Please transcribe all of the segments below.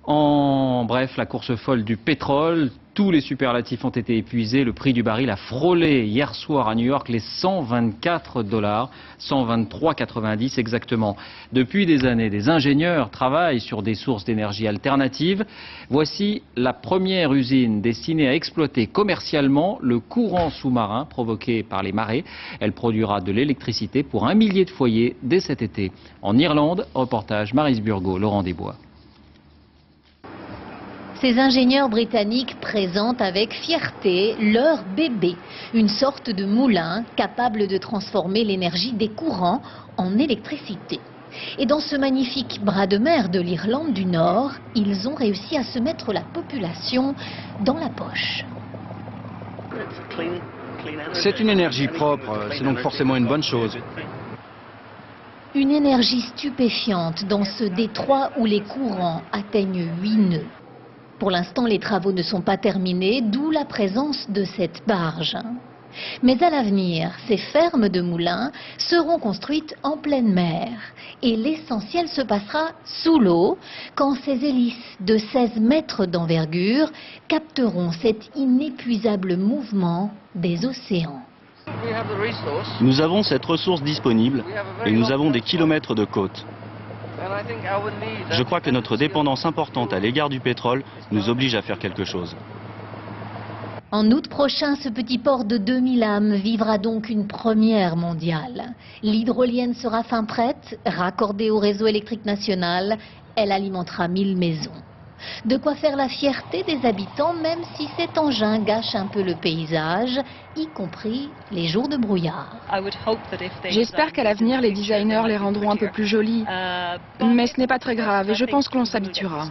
En bref, la course folle du pétrole, tous les superlatifs ont été épuisés. Le prix du baril a frôlé hier soir à New York les 124 $, 123,90 exactement. Depuis des années, des ingénieurs travaillent sur des sources d'énergie alternatives. Voici la première usine destinée à exploiter commercialement le courant sous-marin provoqué par les marées. Elle produira de l'électricité pour 1 millier de foyers dès cet été. En Irlande, reportage Maryse Burgot, Laurent Desbois. Ces ingénieurs britanniques présentent avec fierté leur bébé, une sorte de moulin capable de transformer l'énergie des courants en électricité. Et dans ce magnifique bras de mer de l'Irlande du Nord, ils ont réussi à se mettre la population dans la poche. C'est une énergie propre, c'est donc forcément une bonne chose. Une énergie stupéfiante dans ce détroit où les courants atteignent 8 nœuds. Pour l'instant, les travaux ne sont pas terminés, d'où la présence de cette barge. Mais à l'avenir, ces fermes de moulins seront construites en pleine mer. Et l'essentiel se passera sous l'eau, quand ces hélices de 16 mètres d'envergure capteront cet inépuisable mouvement des océans. Nous avons cette ressource disponible et nous avons des kilomètres de côte. Je crois que notre dépendance importante à l'égard du pétrole nous oblige à faire quelque chose. En août prochain, ce petit port de 2000 âmes vivra donc une première mondiale. L'hydrolienne sera fin prête, raccordée au réseau électrique national. Elle alimentera 1000 maisons. De quoi faire la fierté des habitants, même si cet engin gâche un peu le paysage, y compris les jours de brouillard. J'espère qu'à l'avenir, les designers les rendront un peu plus jolis. Mais ce n'est pas très grave et je pense que l'on s'habituera.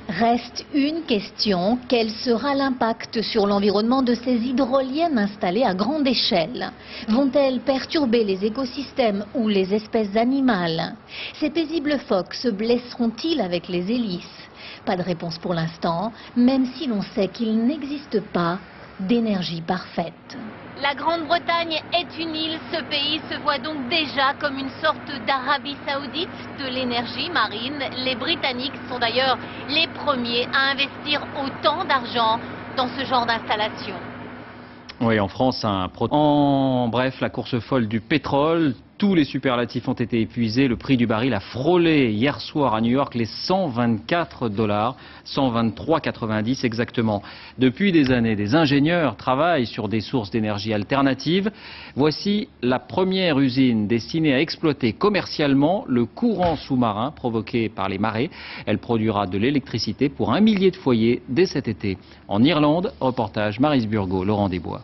Reste une question, quel sera l'impact sur l'environnement de ces hydroliennes installées à grande échelle? Vont-elles perturber les écosystèmes ou les espèces animales? Ces paisibles phoques se blesseront-ils avec les hélices? Pas de réponse pour l'instant, même si l'on sait qu'il n'existe pas d'énergie parfaite. La Grande-Bretagne est une île, ce pays se voit donc déjà comme une sorte d'Arabie Saoudite de l'énergie marine. Les Britanniques sont d'ailleurs les premiers à investir autant d'argent dans ce genre d'installation. Oui, en France, En bref, la course folle du pétrole, tous les superlatifs ont été épuisés. Le prix du baril a frôlé hier soir à New York les 124 $, 123,90 exactement. Depuis des années, des ingénieurs travaillent sur des sources d'énergie alternatives. Voici la première usine destinée à exploiter commercialement le courant sous-marin provoqué par les marées. Elle produira de l'électricité pour 1 millier de foyers dès cet été. En Irlande, reportage Maryse Burgot, Laurent Desbois.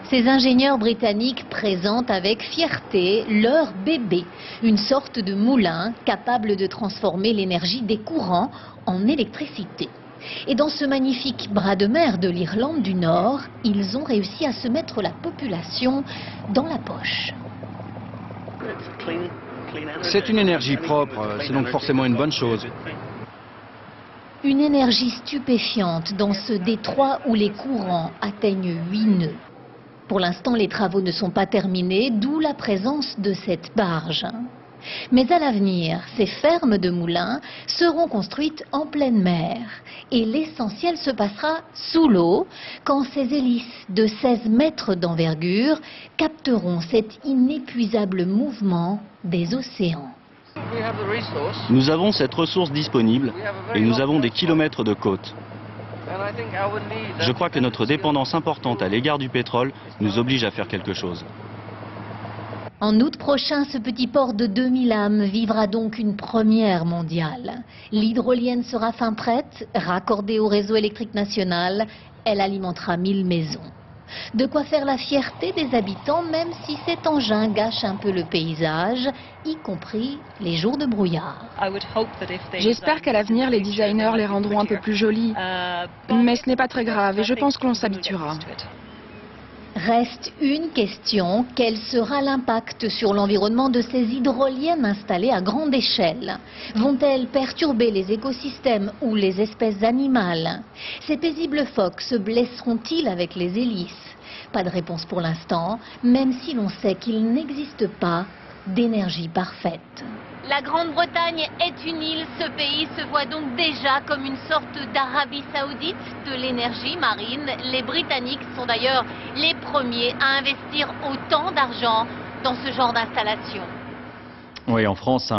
Ces ingénieurs britanniques présentent avec fierté leur bébé, une sorte de moulin capable de transformer l'énergie des courants en électricité. Et dans ce magnifique bras de mer de l'Irlande du Nord, ils ont réussi à se mettre la population dans la poche. C'est une énergie propre, c'est donc forcément une bonne chose. Une énergie stupéfiante dans ce détroit où les courants atteignent 8 nœuds. Pour l'instant, les travaux ne sont pas terminés, d'où la présence de cette barge. Mais à l'avenir, ces fermes de moulins seront construites en pleine mer. Et l'essentiel se passera sous l'eau, quand ces hélices de 16 mètres d'envergure capteront cet inépuisable mouvement des océans. Nous avons cette ressource disponible et nous avons des kilomètres de côte. Je crois que notre dépendance importante à l'égard du pétrole nous oblige à faire quelque chose. En août prochain, ce petit port de 2000 âmes vivra donc une première mondiale. L'hydrolienne sera fin prête, raccordée au réseau électrique national. Elle alimentera 1000 maisons. De quoi faire la fierté des habitants, même si cet engin gâche un peu le paysage, y compris les jours de brouillard. J'espère qu'à l'avenir, les designers les rendront un peu plus jolis. Mais ce n'est pas très grave et je pense que l'on s'habituera. Reste une question, quel sera l'impact sur l'environnement de ces hydroliennes installées à grande échelle? Vont-elles perturber les écosystèmes ou les espèces animales? Ces paisibles phoques se blesseront-ils avec les hélices? Pas de réponse pour l'instant, même si l'on sait qu'il n'existe pas d'énergie parfaite. La Grande-Bretagne est une île, ce pays se voit donc déjà comme une sorte d'Arabie Saoudite de l'énergie marine. Les Britanniques sont d'ailleurs les premiers à investir autant d'argent dans ce genre d'installation. Oui, en France,